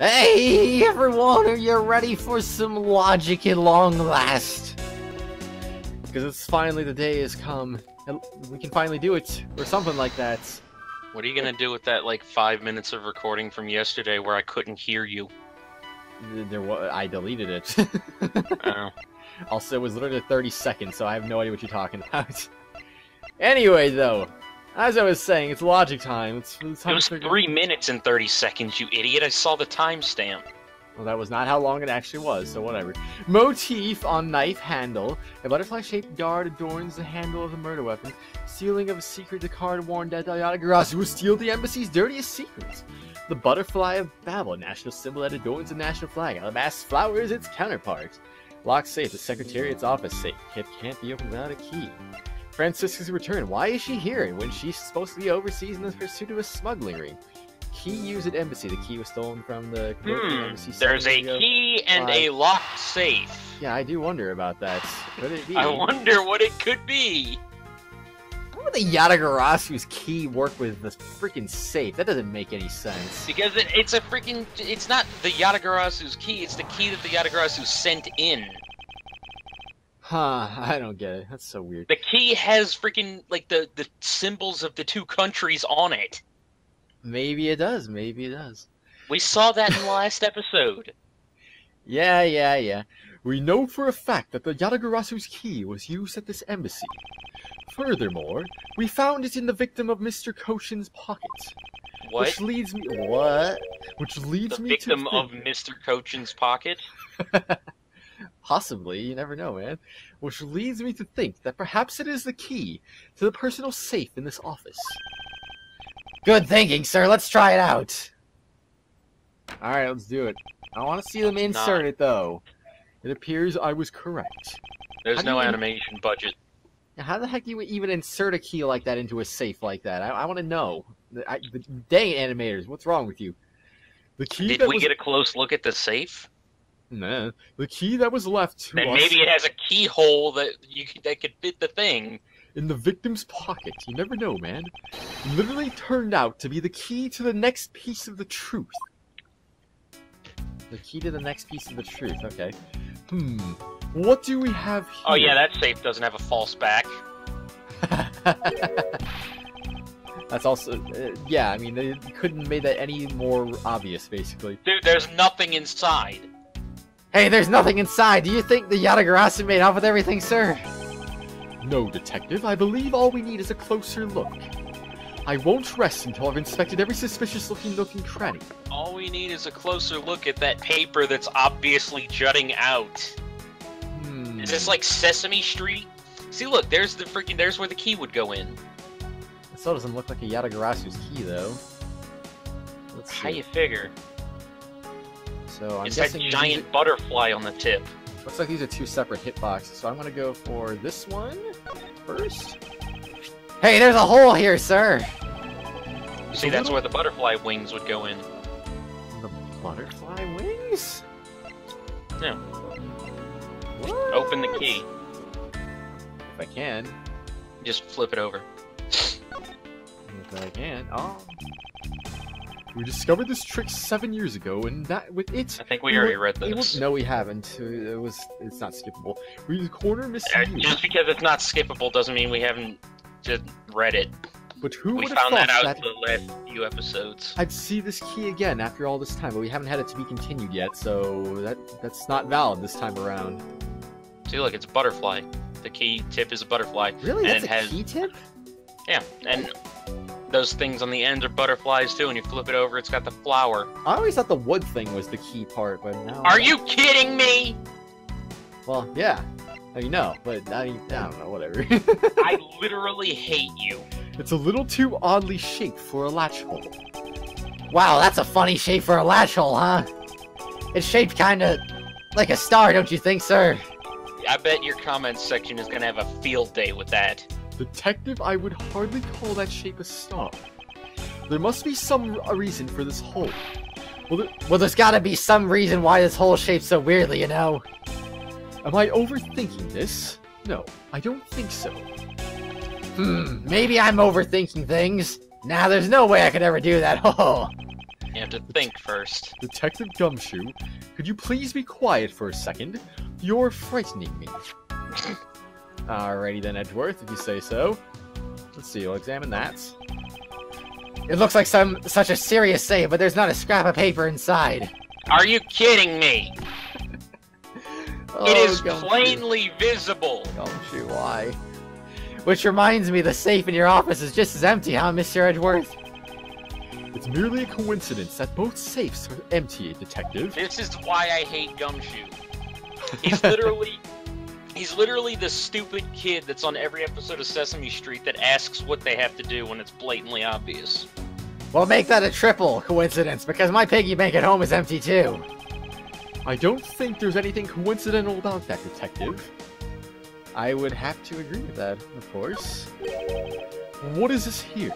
Hey everyone, are you ready for some logic at long last? Because it's finally the day has come, and we can finally do it, or something like that. What are you gonna do with that, like, 5 minutes of recording from yesterday where I couldn't hear you? I deleted it. Oh. Also, it was literally 30 seconds, so I have no idea what you're talking about. Anyway, though, as I was saying, it's logic time. It's time It was 3 minutes and 30 seconds, you idiot. I saw the timestamp. Well, that was not how long it actually was, so whatever. Motif on knife handle. A butterfly-shaped guard adorns the handle of the murder weapon. Sealing of a secret, the card warned that Yatagarasu will steal the embassy's dirtiest secrets. The butterfly of Babel, national symbol that adorns the national flag. Alabaster flower is its counterpart. Locked safe, the Secretariat's office safe. It can't be opened without a key. Francisca's return. Why is she here when she's supposed to be overseas in the pursuit of a smuggling ring? Key used at embassy. The key was stolen from the embassy. There's a key and a locked safe. Yeah, I do wonder about that. Could it be? I wonder what it could be. How would the Yatagarasu's key work with the freaking safe? That doesn't make any sense. Because it's a freaking... It's not the Yatagarasu's key, it's the key that the Yatagarasu sent in. Huh, I don't get it. That's so weird. The key has freaking, like, the symbols of the two countries on it. Maybe it does, maybe it does. We saw that in the last episode. Yeah. We know for a fact that the Yatagarasu's key was used at this embassy. Furthermore, we found it in the victim of Mr. Koshin's pocket. What? Which leads me... What? Which leads me to... The victim of Mr. Koshin's pocket? Possibly, you never know, man. Which leads me to think that perhaps it is the key to the personal safe in this office. Good thinking, sir. Let's try it out. Alright, let's do it. I want to see them insert it, though. It appears I was correct. There's no animation budget. How the heck do you even insert a key like that into a safe like that? I want to know. Dang animators, what's wrong with you? The key Did we get a close look at the safe? Nah, the key that was left to then us... maybe it has a keyhole that could fit the thing. In the victim's pocket. You never know, man. Literally turned out to be the key to the next piece of the truth. The key to the next piece of the truth, okay. What do we have here? Oh yeah, that safe doesn't have a false back. That's also... yeah, I mean, they couldn't make that any more obvious, basically. Dude, there's nothing inside. Hey, there's nothing inside! Do you think the Yatagarasu made off with everything, sir? No, Detective. I believe all we need is a closer look. I won't rest until I've inspected every suspicious-looking nook and cranny. All we need is a closer look at that paper that's obviously jutting out. Is this like Sesame Street? See, look, there's the freaking... There's where the key would go in. It still doesn't look like a Yatagarasu's key, though. Let's see. How you figure? So I'm it's that giant butterfly on the tip. Looks like these are two separate hitboxes, so I'm gonna go for this one first. Hey, there's a hole here, sir! See, that's where the butterfly wings would go in. The butterfly wings? No. What? Open the key. If I can. Just flip it over. If I can. Oh. We discovered this trick 7 years ago, and that with it... I think we already read this. No, we haven't. It's not skippable. We corner Miss just because it's not skippable doesn't mean we haven't just read it. But who would have found thought that out in the last few episodes. I'd see this key again after all this time, but we haven't had it to be continued yet, so that's not valid this time around. See, look, it's a butterfly. The key tip is a butterfly. Really? And That's a key tip? Yeah, and those things on the end are butterflies too, and you flip it over, it's got the flower. I always thought the wood thing was the key part, but now... Are you kidding me? Well, yeah. I mean, no, but I don't know, whatever. I literally hate you. It's a little too oddly shaped for a latch hole. Wow, that's a funny shape for a latch hole, huh? It's shaped kinda like a star, don't you think, sir? I bet your comments section is gonna have a field day with that. Detective, I would hardly call that shape a star. There must be some reason for this hole. Well, there's gotta be some reason why this hole is shaped so weirdly, you know? Am I overthinking this? No, I don't think so. Maybe I'm overthinking things. Nah, there's no way I could ever do that. Oh. You have to think first. Detective Gumshoe, could you please be quiet for a second? You're frightening me. Alrighty then, Edgeworth, if you say so. Let's see, we'll examine that. It looks like such a serious safe, but there's not a scrap of paper inside. Are you kidding me? It is Gumshoe. plainly visible. Gumshoe, why? Which reminds me, the safe in your office is just as empty, huh, Mr. Edgeworth? It's merely a coincidence that both safes are empty, Detective. This is why I hate Gumshoe. He's literally the stupid kid that's on every episode of Sesame Street that asks what they have to do when it's blatantly obvious. Well, make that a triple coincidence, because my piggy bank at home is empty too. I don't think there's anything coincidental about that, Detective. I would have to agree with that, of course. What is this here?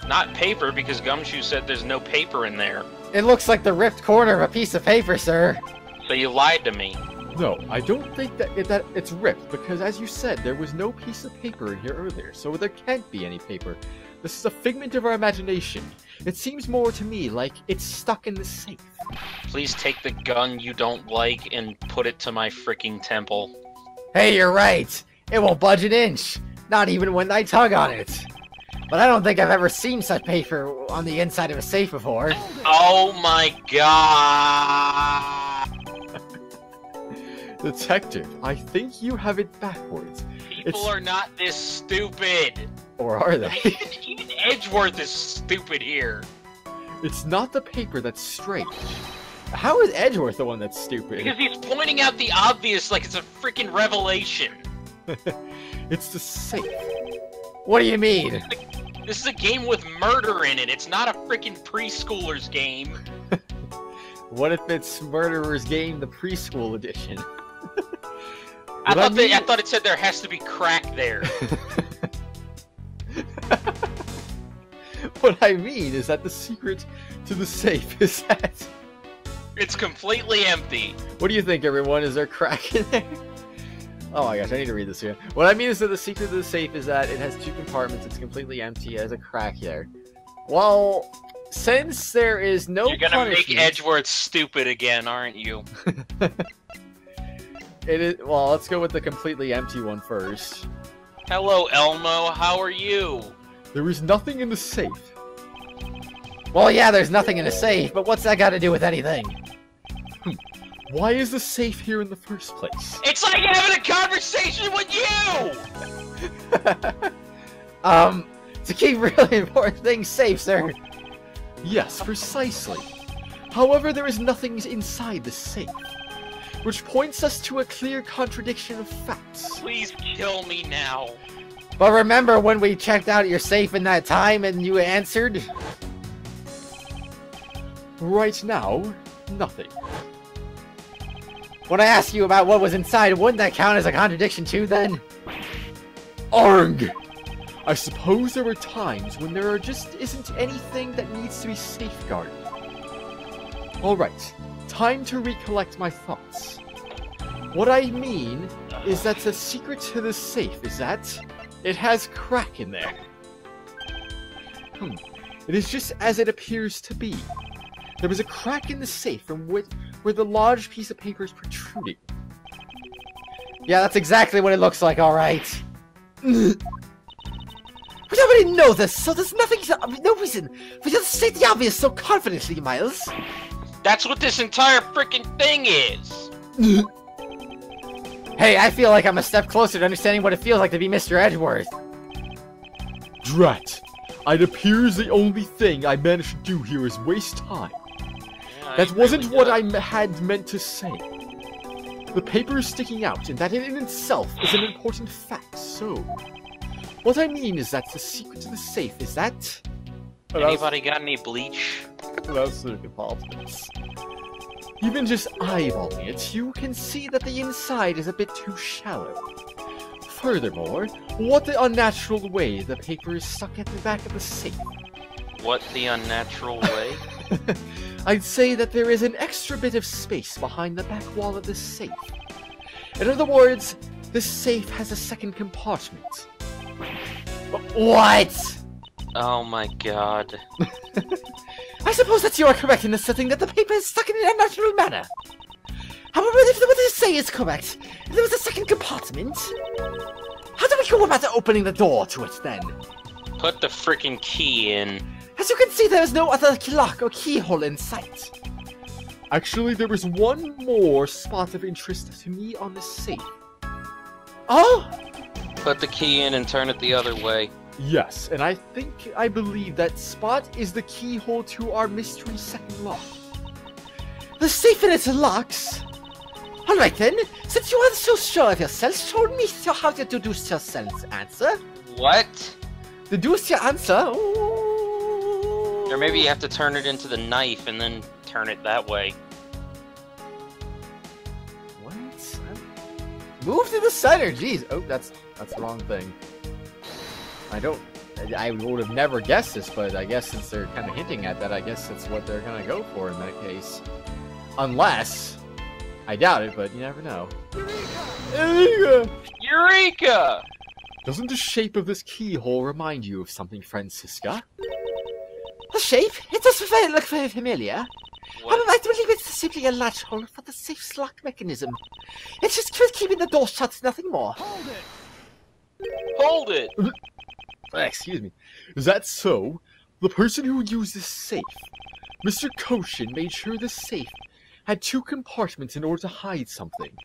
Not paper, because Gumshoe said there's no paper in there. It looks like the ripped corner of a piece of paper, sir. So you lied to me. No, I don't think that it's ripped, because as you said, there was no piece of paper in here earlier, so there can't be any paper. This is a figment of our imagination. It seems more to me like it's stuck in the safe. Please take the gun you don't like and put it to my freaking temple. Hey, you're right. It won't budge an inch. Not even when I tug on it. But I don't think I've ever seen such paper on the inside of a safe before. Oh my god! Detective, I think you have it backwards. People are not this stupid. Or are they? Even Edgeworth is stupid here. It's not the paper that's strange. How is Edgeworth the one that's stupid? Because he's pointing out the obvious like it's a freaking revelation. It's the safe. What do you mean? This is a game with murder in it. It's not a freaking preschooler's game. What if it's Murderer's Game, the preschool edition? I thought it said there has to be crack there. What I mean is that the secret to the safe is that... It's completely empty. What do you think, everyone? Is there crack in there? Oh my gosh, I need to read this here. What I mean is that the secret to the safe is that it has two compartments, it's completely empty, it has a crack there. Well, since there is no You're gonna make Edgeworth stupid again, aren't you? It is. Well, let's go with the completely empty one first. Hello, Elmo. How are you? There is nothing in the safe. Well, yeah, there's nothing in a safe, but what's that got to do with anything? Why is the safe here in the first place? It's like having a conversation with you! To keep really important things safe, sir. Yes, precisely. However, there is nothing inside the safe, which points us to a clear contradiction of facts. Please kill me now. But remember when we checked out your safe in that time and you answered? Right now, nothing. When I asked you about what was inside, wouldn't that count as a contradiction too, then? Arg! I suppose there are times when there just isn't anything that needs to be safeguarded. Alright, time to recollect my thoughts. What I mean is that the secret to the safe is that it has crack in there. It is just as it appears to be. There was a crack in the safe from where the large piece of paper is protruding. Yeah, that's exactly what it looks like, alright. We already know this, so there's no reason for you to state the obvious so confidently, Miles. That's what this entire freaking thing is. Hey, I feel like I'm a step closer to understanding what it feels like to be Mr. Edgeworth. Drat! It appears the only thing I managed to do here is waste time. That wasn't what I had meant to say. The paper is sticking out, and that in itself is an important fact, so... What I mean is that the secret to the safe is that... Anybody got any bleach? That's the politics. Even just eyeballing it, you can see that the inside is a bit too shallow. Furthermore, what the unnatural way the paper is stuck at the back of the safe. What the unnatural way? I'd say that there is an extra bit of space behind the back wall of this safe. In other words, this safe has a second compartment. What? Oh my god. I suppose that you are correct in asserting that the paper is stuck in an unnatural manner. However, if what you say is correct, if there was a second compartment, how do we go about opening the door to it then? Put the freaking key in. As you can see, there is no other lock or keyhole in sight. Actually, there is one more spot of interest to me on the safe. Oh? Put the key in and turn it the other way. Yes, and I believe that spot is the keyhole to our mystery second lock. The safe and its locks? Alright then, since you are so sure of yourself, show me how to deduce your answer. What? Deduce your answer? Or maybe you have to turn it into the knife and then turn it that way. What? Move to the center, jeez. Oh, that's the wrong thing. I would have never guessed this, but I guess since they're kind of hinting at that, I guess that's what they're gonna go for in that case. Unless, I doubt it, but you never know. Eureka! Eureka! Doesn't the shape of this keyhole remind you of something, Francisca? The shape? It does look very familiar. However, I believe it's simply a latch hole for the safe's lock mechanism. It's just keeping the door shut, nothing more. Hold it! Hold it! Excuse me. Is that so? The person who used this safe, Mr. Koshin, made sure the safe had 2 compartments in order to hide something.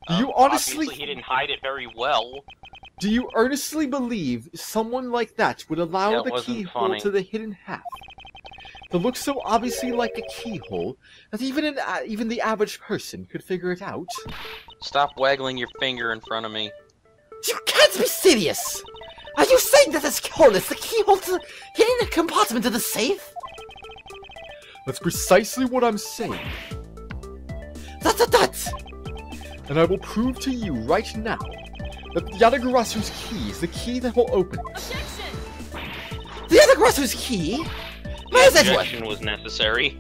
Do you honestly... Obviously he didn't hide it very well. Do you earnestly believe someone like that would allow the keyhole to the hidden half that looks so obviously like a keyhole that even the average person could figure it out? Stop waggling your finger in front of me. You can't be serious! Are you saying that this hole is the keyhole to the hidden compartment of the safe? That's precisely what I'm saying. That! And I will prove to you right now that Yadagarasu's key is the key that will open it. Objection! The Yadagarasu's key? Miles Edgeworth! Objection was necessary.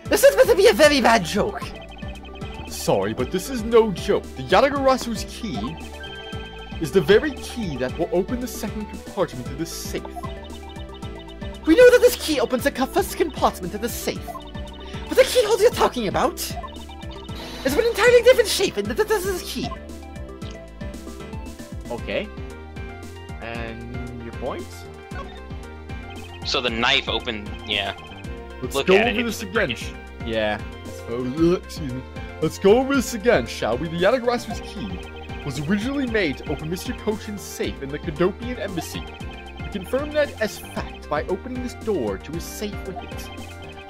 This is meant to be a very bad joke. Sorry, but this is no joke. The Yadagarasu's key is the very key that will open the second compartment of the safe. We know that this key opens the first compartment of the safe. But the keyhole you're talking about is of an entirely different shape, and this is the key. Okay. And your point? So the knife opened, yeah. Let's Look go at over it, this it's again. Yeah, I suppose. Excuse me. Let's go over this again, shall we? The Yadagarasu's key was originally made to open Mr. Koshin's safe in the Kadopian embassy. We confirm that as fact by opening this door to his safe with it.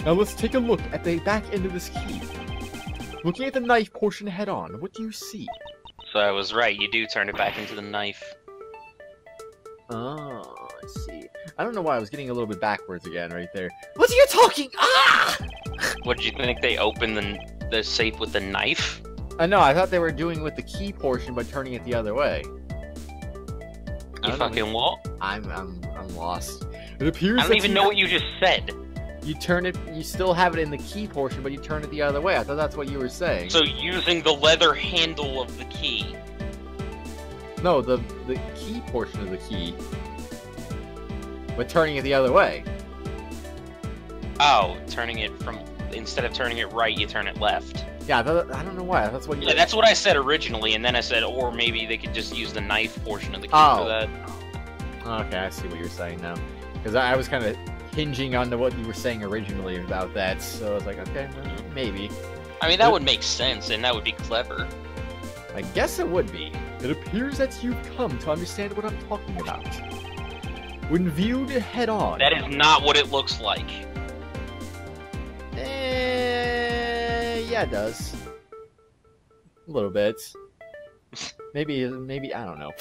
Now let's take a look at the back end of this key. Looking at the knife portion head on, what do you see? So I was right, you do turn it back into the knife. Oh, I see. I don't know why I was getting a little bit backwards again right there. What are you talking? Ah! What, did you think they opened the safe with the knife? No, I thought they were doing with the key portion, but turning it the other way. You fucking what? I'm lost. It appears I don't even know what you just said. You turn it, you still have it in the key portion, but you turn it the other way. I thought that's what you were saying. So using the leather handle of the key. No, the key portion of the key. But turning it the other way. Oh, turning it from, instead of turning it right, you turn it left. Yeah, I don't know why. That's what you. Yeah, that's what I said originally, and then I said, or maybe they could just use the knife portion of the key for that. Okay, I see what you're saying now. Because I was kind of hinging on to what you were saying originally about that, so I was like, okay, maybe. I mean, that would make sense, and that would be clever. I guess it would be. It appears that you've come to understand what I'm talking about. When viewed head-on... That is not what it looks like. Yeah, it does. A little bit. Maybe, I don't know.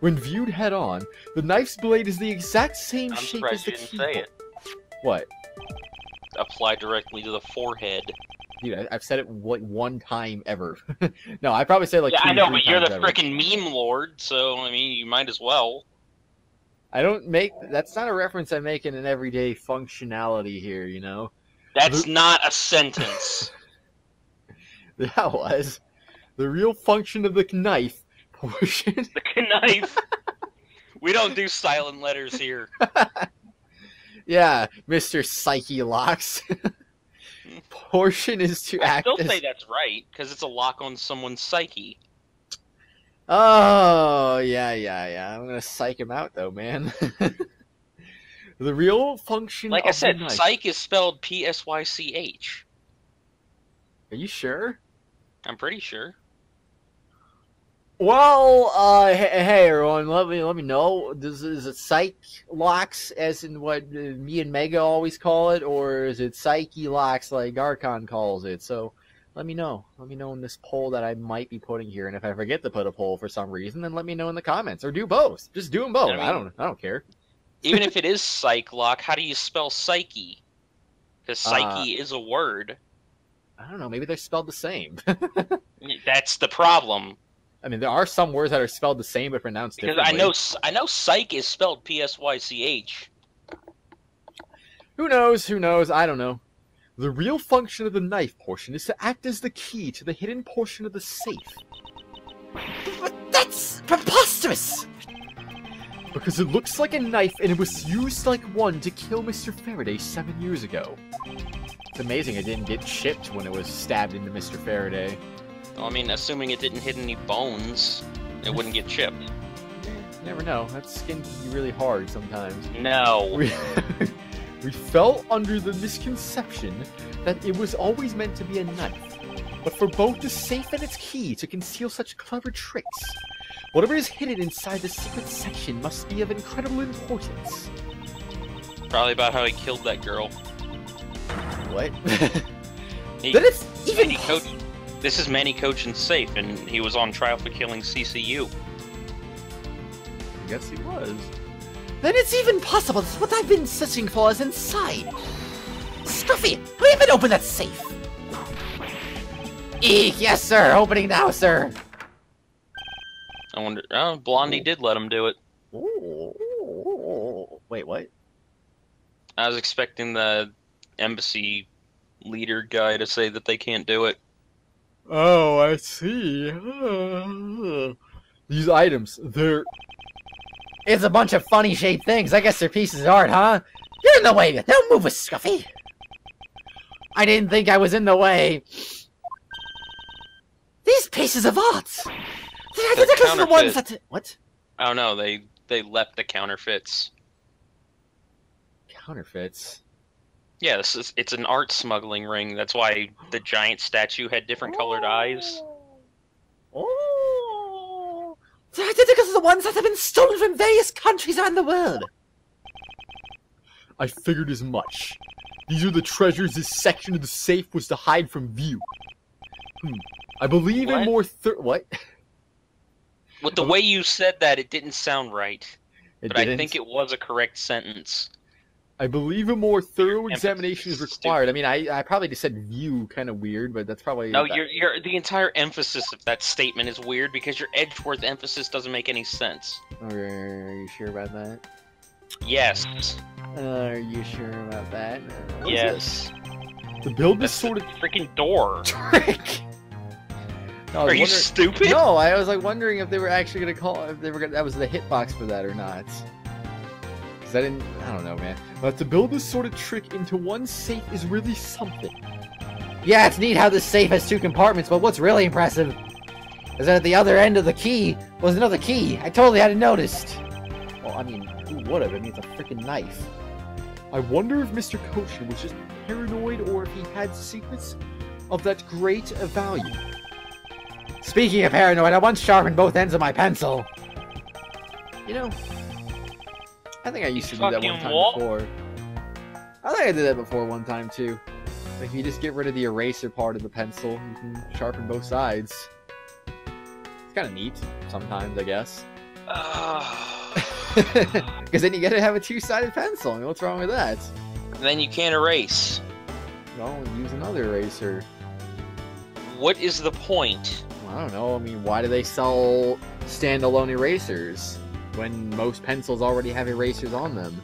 When viewed head-on, the knife's blade is the exact same shape as the key. I'm surprised you didn't say it. What? Apply directly to the forehead. Dude, I've said it like one time ever. No, I probably said like yeah, two I know, or three but you're the times ever. frickin' meme lord, so, I mean, you might as well. I don't make... That's not a reference I make in an everyday functionality here, you know? That's not a sentence. That was. The real function of the knife portion... The knife. We don't do silent letters here. Yeah, Mr. Psyche Locks. Portion is to act I still as... say that's right, because it's a lock on someone's psyche. Oh, yeah. I'm gonna psych him out, though, man. The real function Like of I said, the knife... psych is spelled P-S-Y-C-H. Are you sure? I'm pretty sure. Well, hey everyone, let me know. Is it Psych Locks, as in what me and Mega always call it, or is it Psyche Locks like Garcon calls it? So, let me know. Let me know in this poll that I might be putting here, and if I forget to put a poll for some reason, then let me know in the comments, or do both. Just do them both. I don't care. Even if it is psych lock, how do you spell psyche? Because psyche is a word. I don't know. Maybe they're spelled the same. That's the problem. I mean, there are some words that are spelled the same but pronounced differently. Because I know psych is spelled P-S-Y-C-H. Who knows? I don't know. The real function of the knife portion is to act as the key to the hidden portion of the safe. But that's preposterous! Because it looks like a knife and it was used like one to kill Mr. Faraday 7 years ago. It's amazing it didn't get chipped when it was stabbed into Mr. Faraday. Well, I mean, assuming it didn't hit any bones, it wouldn't get chipped. You never know. That skin can be really hard sometimes. No. We fell under the misconception that it was always meant to be a knife, but for both the safe and its key to conceal such clever tricks, whatever is hidden inside the secret section must be of incredible importance. Probably about how he killed that girl. What? Then it's even... This is Manny Cochin's safe, and he was on trial for killing CCU. I guess he was. Then it's even possible that what I've been searching for is inside. Scruffy, hurry up and open that safe. Eek, yes sir, opening now, sir. I wonder... Oh, Blondie did let him do it. Ooh. Wait, what? I was expecting the embassy leader guy to say that they can't do it. Oh, I see. These items, they're... It's a bunch of funny shaped things. I guess they're pieces of art, huh? You're in the way. Don't move us, Scruffy. I didn't think I was in the way. These pieces of art. They're the ones that... What? Oh no, they left the counterfeits. Counterfeits? Yeah, it's an art smuggling ring. That's why the giant statue had different colored eyes. Oh! They're the ones that have been stolen from various countries around the world. I figured as much. These are the treasures this section of the safe was to hide from view. I believe in more what? With the way you said that, it didn't sound right. But didn't? I think it was a correct sentence. I believe a more thorough examination is required. I mean, I probably just said view kind of weird, but that's probably... No, the entire emphasis of that statement is weird because your Edgeworth emphasis doesn't make any sense. Are you sure about that? Yes. Are you sure about that? Yes. The build is sort of... freaking door. Trick! No, Are you stupid? No, I was like wondering if they were actually gonna call... If they were gonna... That was the hitbox for that or not. I don't know, man. But to build this sort of trick into one safe is really something. Yeah, it's neat how this safe has two compartments, but what's really impressive is that at the other end of the key was another key. I totally hadn't noticed. Well, I mean, who would have? I mean, it's a freaking knife. I wonder if Mr. Cochin was just paranoid or if he had secrets of that great value. Speaking of paranoid, I once sharpened both ends of my pencil. You know... I think I used to do that one time before. I think I did that before one time too. Like, if you just get rid of the eraser part of the pencil, you can sharpen both sides. It's kind of neat sometimes, I guess. Because then you gotta have a two-sided pencil. I mean, what's wrong with that? And then you can't erase. Well, use another eraser. What is the point? Well, I don't know. I mean, why do they sell standalone erasers when most pencils already have erasers on them?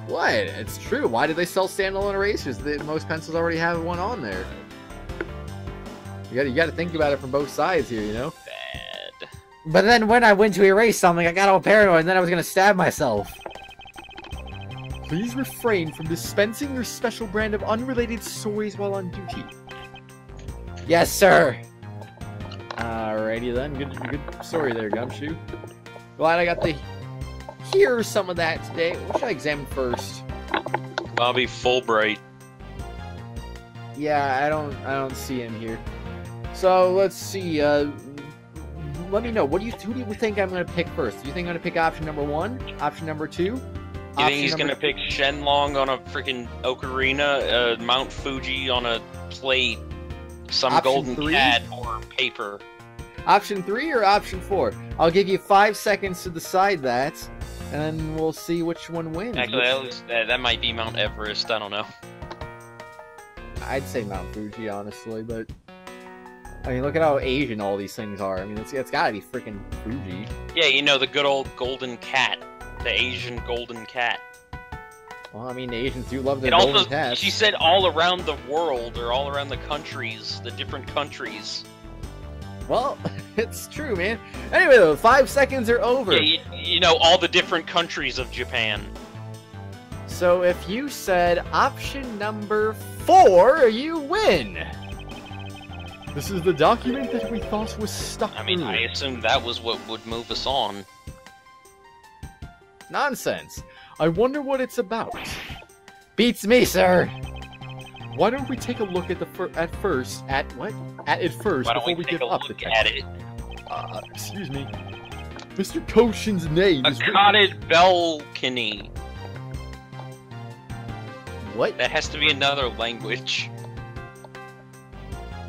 What? It's true. Why do they sell standalone erasers? Most pencils already have one on there. You gotta think about it from both sides here, you know? Bad. But then when I went to erase something, I got all paranoid and then I was gonna stab myself. Please refrain from dispensing your special brand of unrelated stories while on duty. Yes, sir. Alrighty then. Good story there, Gumshoe. Glad I got to hear some of that today. What should I examine first? Bobby Fulbright. Yeah, I don't see him here. So let's see. Let me know. Who do you think I'm gonna pick first? Do you think I'm gonna pick option number 1? Option number 2? You think he's gonna pick Shenlong on a freaking ocarina, Mount Fuji on a plate, some Option golden 3? cat, or paper? Option 3 or option 4? I'll give you 5 seconds to decide that, and then we'll see which one wins. Actually, that might be Mount Everest. I don't know. I'd say Mount Fuji, honestly, but I mean, look at how Asian all these things are. I mean, it's gotta be freaking Fuji. Yeah, you know, the good old golden cat. The Asian golden cat. Well, I mean, the Asians do love their golden cats. She said all around the world, or all around the countries, the different countries. Well, it's true, man. Anyway, though, 5 seconds are over. Yeah, you know, all the different countries of Japan. So if you said option number 4, you win. This is the document that we thought was stuck. I mean, I assumed that was what would move us on. Nonsense. I wonder what it's about. Beats me, sir. Why don't we take a look at it first before we give up the text? At it? Excuse me. Mr. Koshin's name A is cotted balcony. What? That has to be another language.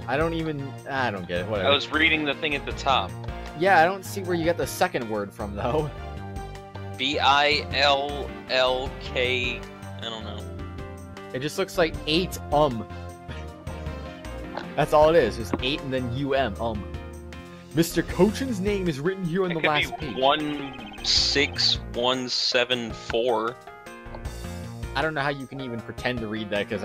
I don't get it. Whatever. I was reading the thing at the top. Yeah, I don't see where you got the second word from, though. B-I-L-L-K... I don't know. It just looks like 8 That's all it is. Just 8 and then U-M, Mr. Kochin's name is written here on the last page. 16174. I don't know how you can even pretend to read that, because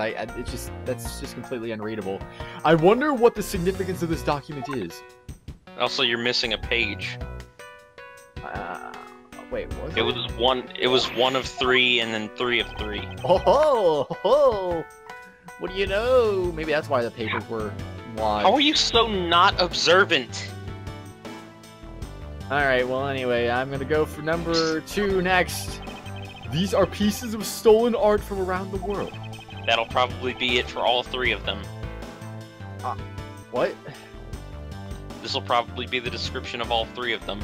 that's just completely unreadable. I wonder what the significance of this document is. Also, you're missing a page. Wait, what? It was one of 3, and then 3 of 3. Oh, what do you know? Maybe that's why the papers were wide. How are you so not observant? Alright, well anyway, I'm gonna go for number 2 next. These are pieces of stolen art from around the world. That'll probably be it for all 3 of them. What? This'll probably be the description of all 3 of them.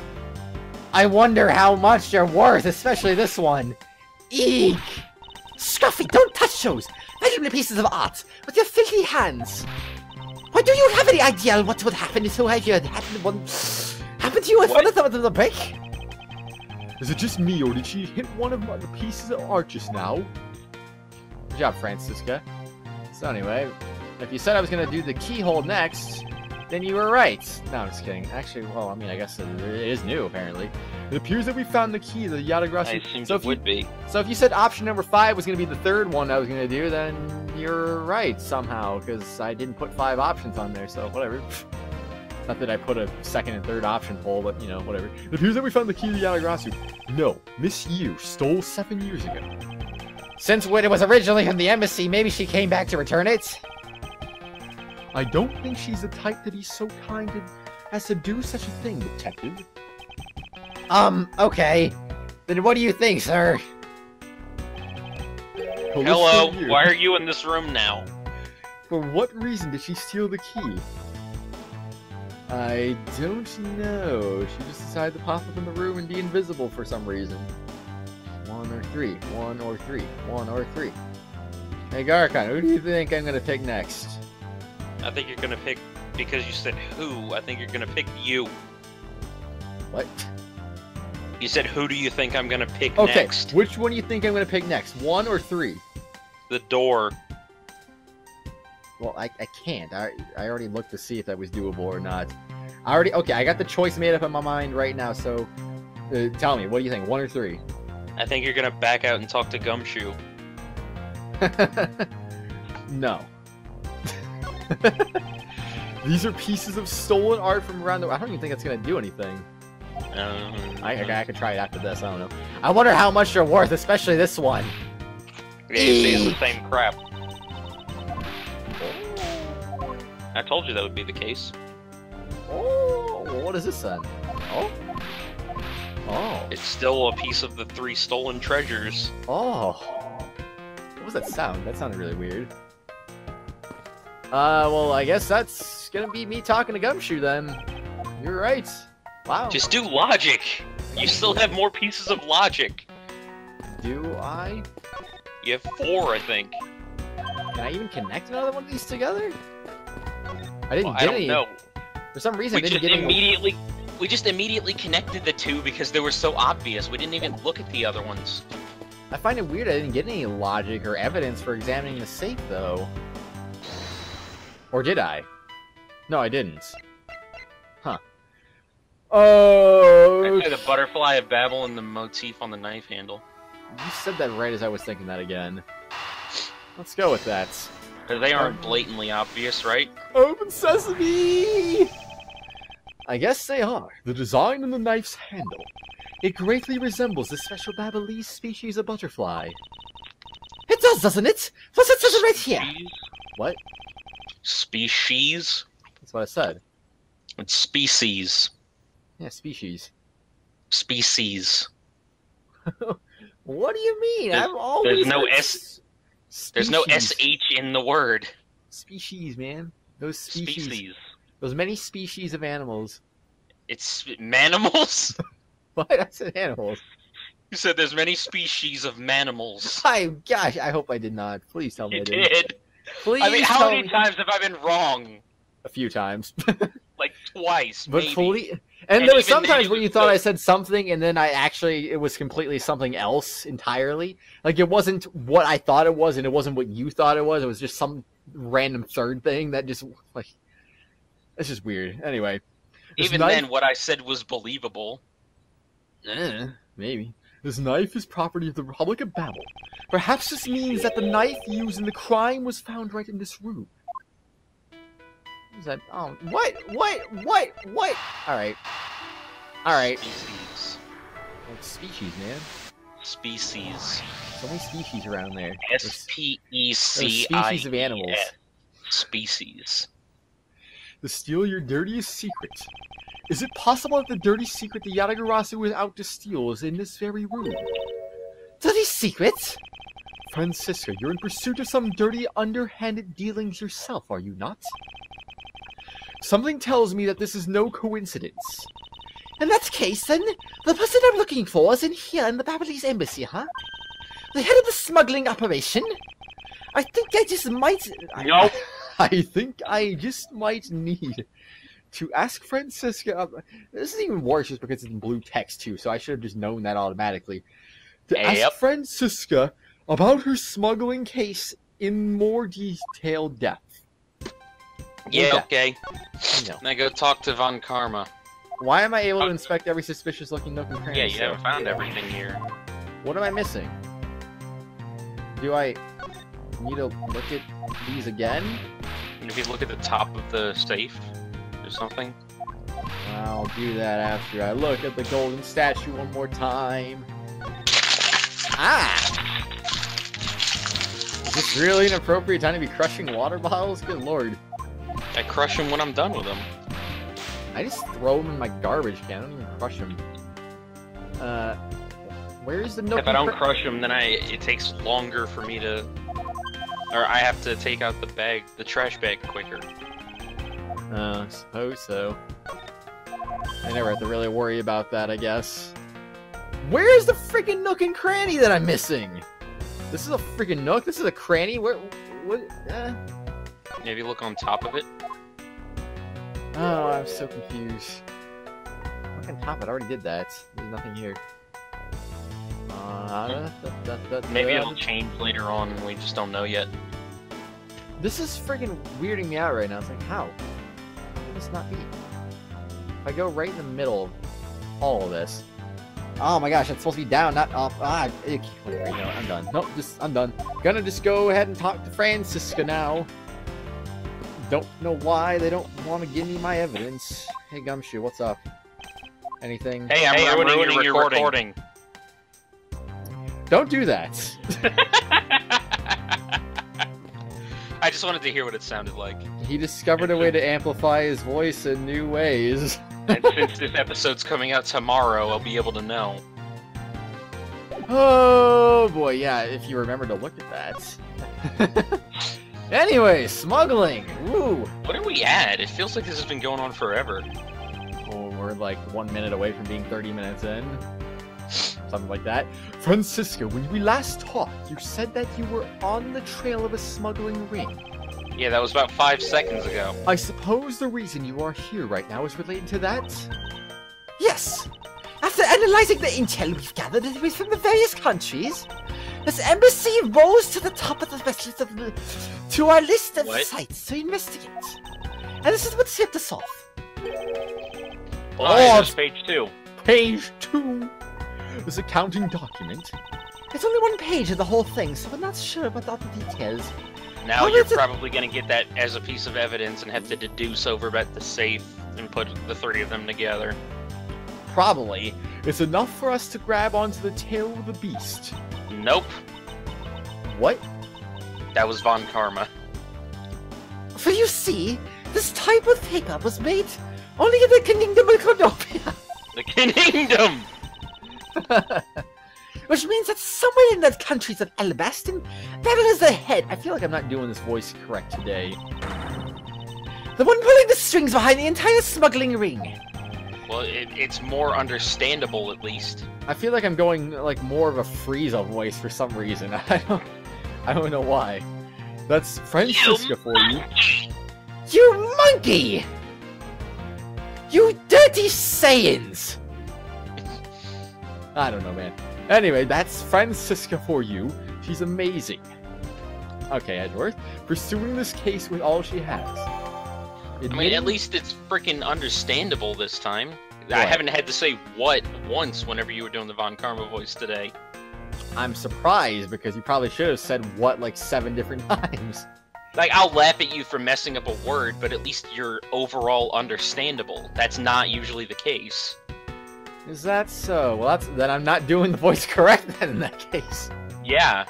I wonder how much they're worth, especially this one. Eek! Scruffy, don't touch those valuable pieces of art with your filthy hands. Why, do you have any idea what would happen if you had one happen to you if one of them was a break? Is it just me, or did she hit one of the pieces of art just now? Good job, Francisca. So anyway, if you said I was going to do the keyhole next, then you were right. No, I'm just kidding. Actually, well, I mean, I guess it is new, apparently. It appears that we found the key to the Yatagrasu. I assumed it would be. So if you said option number 5 was going to be the third one I was going to do, then you're right, somehow, because I didn't put 5 options on there, so whatever. Not that I put a second and third option poll, but, you know, whatever. It appears that we found the key to Yatagrasu. No, Miss Yu stole 7 years ago. Since when it was originally from the embassy, maybe she came back to return it? I don't think she's the type to be so kind as to do such a thing, detective. Okay. Then what do you think, sir? Hello, why are you in this room now? For what reason did she steal the key? I don't know. She just decided to pop up in the room and be invisible for some reason. 1 or 3. 1 or 3. 1 or 3. Hey, Garkon, who do you think I'm gonna pick next? I think you're gonna pick, because you said who, I think you're gonna pick you. What? You said, who do you think I'm gonna pick Okay, next? which one do you think I'm gonna pick next? 1 or 3? The door. Well, I can't. I already looked to see if that was doable or not. Okay, I got the choice made up in my mind right now, so tell me, what do you think, 1 or 3? I think you're gonna back out and talk to Gumshoe. No. These are pieces of stolen art from around the world. I don't even think that's gonna do anything. I could try it after this, I don't know. I wonder how much they're worth, especially this one. It's the same crap. I told you that would be the case. Oh, what is this then? Oh. Oh. It's still a piece of the 3 stolen treasures. Oh. What was that sound? That sounded really weird. Well, I guess that's gonna be me talking to Gumshoe then. You're right. Wow. Just do logic! You still have more pieces of logic. Do I? You have 4, I think. Can I even connect another one of these together? I didn't Well, get I any. don't know. For some reason, We I didn't just get any. we just immediately connected the 2 because they were so obvious. We didn't even look at the other ones. I find it weird I didn't get any logic or evidence for examining the safe, though. Or did I? No, I didn't. Huh. Oh. I'd say the butterfly of Babel and the motif on the knife handle. You said that right as I was thinking that again. Let's go with that. Because they aren't blatantly obvious, right? Open sesame! I guess they are. The design on the knife's handle. It greatly resembles the special Babylonis species of butterfly. It does, doesn't it? What's it says right here? What? Species? That's what I said. It's species. Yeah, species. Species. What do you mean? I've always There's no heard S. There's no species. SH in the word. Species, man. Those species. Species. Those many species of animals. It's manimals? What? I said animals. You said there's many species of manimals. Gosh, I hope I did not. Please tell me You I did. did. Please I mean, how tell many me. times have I been wrong? A few times. Like twice, But maybe. fully. And And there was even then sometimes it where was you thought so- I said something, and then it was completely something else entirely. Like, it wasn't what I thought it was, and it wasn't what you thought it was. It was just some random third thing that just, like, it's just weird. Anyway. this Even knife- then, what I said was believable. Maybe. This knife is property of the Republic of Babel. Perhaps this means that the knife used in the crime was found right in this room. What is that? Oh, what? Alright. Alright. Species. What species, man? Species. So many species around there. There's SPECIE. species of animals. Species. To steal your dirtiest secret. Is it possible that the dirty secret the Yatagarasu was out to steal is in this very room? Dirty secret? Francisca, you're in pursuit of some dirty, underhanded dealings yourself, are you not? Something tells me that this is no coincidence. In that case, then, the person I'm looking for is in here in the Babylonis embassy, huh? The head of the smuggling operation? I think I just might... Nope. I think I just might need to ask Francisca... this is even worse just because it's in blue text, too, so I should have just known that automatically. To ask Francisca about her smuggling case in more detailed depth. Yeah, Okay. okay. No. Now go talk to Von Karma. Why am I able to inspect every suspicious-looking nook and cranny? Yeah, you haven't found everything here. What am I missing? Do I need to look at these again? And if you look at the top of the safe or something. I'll do that after I look at the golden statue one more time. Ah! Is this really an appropriate time to be crushing water bottles? Good lord. I crush them when I'm done with them. I just throw them in my garbage can. I don't even crush them. Where's the nook? If I don't crush them, then it takes longer for me to... Or I have to take out the trash bag quicker. I suppose so. I never have to really worry about that, I guess. Where's the freaking nook and cranny that I'm missing? This is a freaking nook? This is a cranny? What? Maybe look on top of it. Oh, I'm so confused. Look on top, I already did that. There's nothing here. Maybe it'll change later on and we just don't know yet. This is freaking weirding me out right now. It's like, how? How could this not be? If I go right in the middle of all of this. Oh my gosh, it's supposed to be down, not up. Whatever, you know, I'm done. Nope, I'm done. Gonna just go ahead and talk to Francisca now. Don't know why they don't want to give me my evidence. Hey, Gumshoe, what's up? Anything? Hey, I'm ruining your recording. Don't do that. I just wanted to hear what it sounded like. He discovered a way to amplify his voice in new ways. And since this episode's coming out tomorrow, I'll be able to know. Oh boy, yeah, if you remember to look at that. Anyway, smuggling! Woo! What are we at? It feels like this has been going on forever. Oh, we're like 1 minute away from being 30 minutes in. Something like that. Francisco, when we last talked, you said that you were on the trail of a smuggling ring. Yeah, that was about 5 seconds ago. I suppose the reason you are here right now is related to that? Yes! After analyzing the intel we've gathered from the various countries, this embassy rose to the top of the list to our list of sites to investigate. And this is what tipped us off. Oh, it's page 2. Page 2! This accounting document. It's only 1 page of the whole thing, so we're not sure about all the details. Now you're probably going to get that as a piece of evidence and have to deduce over about the safe and put the 3 of them together. Probably. It's enough for us to grab onto the tail of the beast. Nope. What? That was Von Karma. For you see, this type of paper was made only in the kingdom of Cordopia. The kingdom! Which means that somewhere in that country's of Alabastin, that is the head. I feel like I'm not doing this voice correct today. The one pulling the strings behind the entire smuggling ring. Well, it's more understandable, at least. I feel like I'm going like more of a Frieza voice for some reason. I don't know why. That's Francisca for you. You monkey! You dirty Saiyans! I don't know, man. Anyway, that's Francisca for you. She's amazing. Okay, Edgeworth. Pursuing this case with all she has. I mean, at least it's freaking understandable this time. What? I haven't had to say what once whenever you were doing the Von Karma voice today. I'm surprised because you probably should have said what like 7 different times. Like, I'll laugh at you for messing up a word, but at least you're overall understandable. That's not usually the case. Is that so? Well, then I'm not doing the voice correct then in that case. Yeah.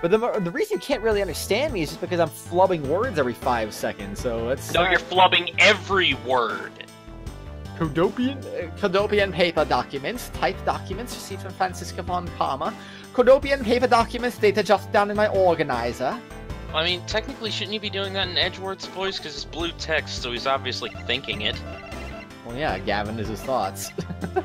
But the reason you can't really understand me is just because I'm flubbing words every 5 seconds, so it's... No, you're flubbing every word. Codopian paper documents, typed documents received from Francisca von Karma. Codopian paper documents, data jotted down in my organizer. I mean, technically, shouldn't you be doing that in Edgeworth's voice? Because it's blue text, so he's obviously thinking it. Well, yeah, Gavin is his thoughts. I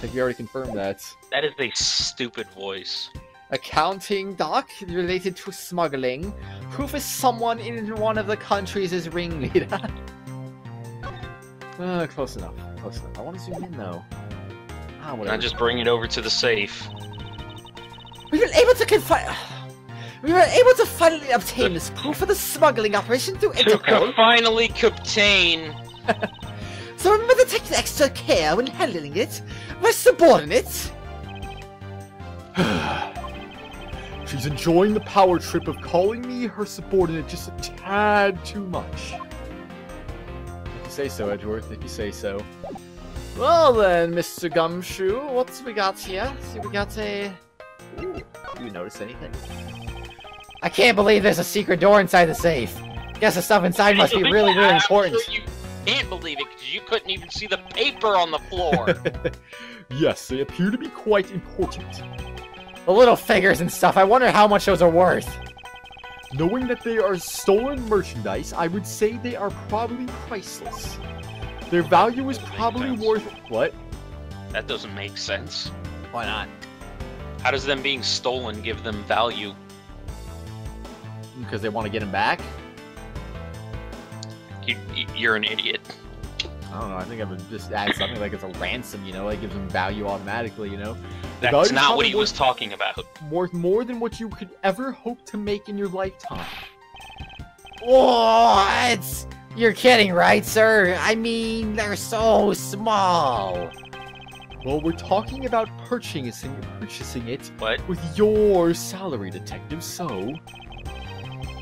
think we already confirmed that. That is a stupid voice. Accounting doc related to smuggling. Proof is someone in one of the countries is ringleader. Close enough. Close enough. I want to zoom in though. Ah, whatever. Now just bring it over to the safe. We were able to finally obtain this proof of the smuggling operation through Interpol. Finally obtain. So remember to take extra care when handling it. My subordinate. She's enjoying the power trip of calling me her subordinate just a tad too much. If you say so, Edgeworth, if you say so. Well then, Mr. Gumshoe, what's we got here? See, we got a... Ooh, do you notice anything? I can't believe there's a secret door inside the safe. Guess the stuff inside must be really, really important. Sure you can't believe it because you couldn't even see the paper on the floor. Yes, they appear to be quite important. The little figures and stuff, I wonder how much those are worth. Knowing that they are stolen merchandise, I would say they are probably priceless. Their value is probably worth... What? That doesn't make sense. Why not? How does them being stolen give them value? Because they want to get them back? You're an idiot. I don't know, I think I would just add something like it's a ransom, you know, it gives them value automatically, you know? That's not what he was talking about. Worth more than what you could ever hope to make in your lifetime. What? You're kidding, right, sir? I mean, they're so small. Well, we're talking about purchasing it What? with your salary, detective, so...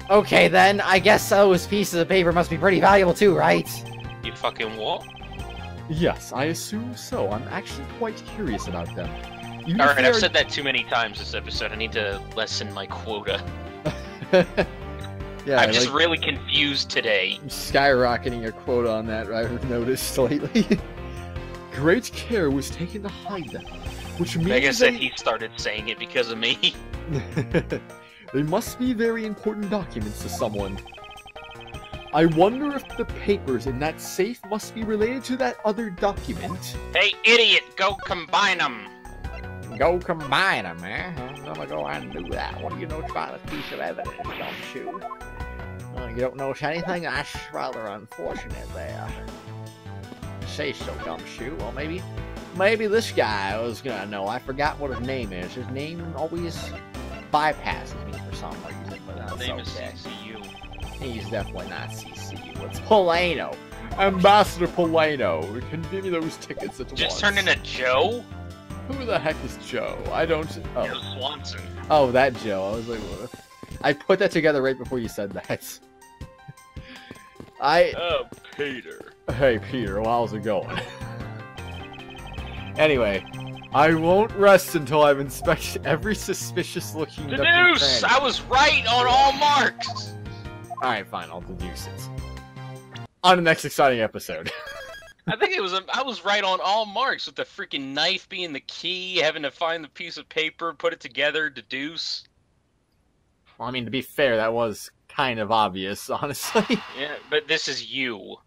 Okay, then, I guess those pieces of paper must be pretty valuable too, right? You fucking what? Yes, I assume so. I'm actually quite curious about them. Alright, I've said that too many times this episode. I need to lessen my quota. Yeah, I'm just really confused today. skyrocketing a quote on that, I've noticed lately. Great care was taken to hide them, which means Mega said he started saying it because of me. They must be very important documents to someone. I wonder if the papers in that safe must be related to that other document. Hey, idiot, go combine them. Go combine them, eh? I'm gonna go and do that. What do you know about this piece of evidence, Gumshoe? You don't know anything? That's rather unfortunate there. Say so, Gumshoe. Well, maybe this guy was gonna know. I forgot what his name is. His name always bypasses me for some reason, but that's His name okay. is CCU. He's definitely not CCU. It's Polano. Ambassador Polano, can give me those tickets at once. Just turned into Joe? Who the heck is Joe? I don't... Oh. Joe Swanson. Oh, that Joe. I was like, what? I put that together right before you said that. Oh, Peter. Hey, Peter, how's it going? Anyway, I won't rest until I've inspected every suspicious-looking... Deduce! I was right on all marks! Alright, fine, I'll deduce it. On the next exciting episode. I think I was right on all marks with the freaking knife being the key, having to find the piece of paper, put it together, deduce. Well, I mean, to be fair, that was kind of obvious, honestly. Yeah, but this is you.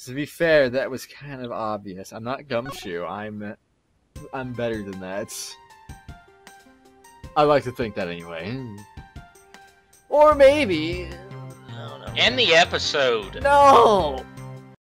To be fair, that was kind of obvious. I'm not Gumshoe. I'm better than that. I like to think that anyway. Or maybe... End the episode. No!